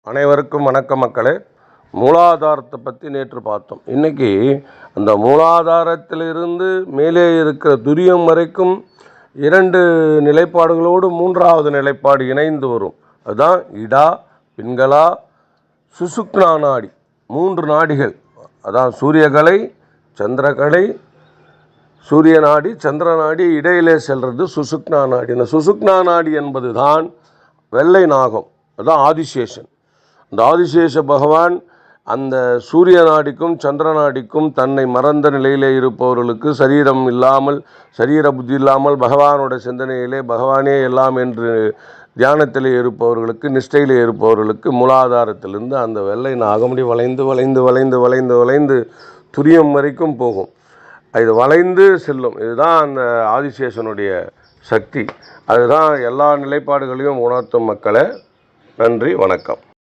அனைவருக்கும் வணக்கம் மக்களே. மூலாதாரத்தை பற்றி நேற்று பார்த்தோம். இன்றைக்கி அந்த மூலாதாரத்திலிருந்து மேலே இருக்கிற துரியம் வரைக்கும் 2 நிலைப்பாடுகளோடு 3வது நிலைப்பாடு இணைந்து வரும். அதுதான் இடா, பிங்களா, சுசுக்னா நாடி. 3 நாடிகள். அதான் சூரியகலை, சந்திரகலை, சூரிய நாடி, சந்திர நாடி இடையிலே செல்வது சுசுக்னா நாடி. இந்த சுசுக்னா நாடி என்பது தான் வெள்ளை நாகம். அதுதான் ஆதிசேஷன். இந்த ஆதிசேஷ பகவான் அந்த சூரிய நாடிக்கும் சந்திர நாடிக்கும் தன்னை மறந்த நிலையிலே இருப்பவர்களுக்கு, சரீரம் இல்லாமல், சரீர புத்தி இல்லாமல் பகவானோட சிந்தனையிலே பகவானே எல்லாம் என்று தியானத்திலே இருப்பவர்களுக்கு, நிஷ்டையிலே இருப்பவர்களுக்கு மூலாதாரத்திலிருந்து அந்த வெள்ளை நாகமுடி வளைந்து வளைந்து வளைந்து வளைந்து வளைந்து துரியம் வரைக்கும் போகும். இது வளைந்து செல்லும். இதுதான் அந்த ஆதிசேஷனுடைய சக்தி. அதுதான் எல்லா நிலைப்பாடுகளையும் உணர்த்தும் மக்களே. நன்றி, வணக்கம்.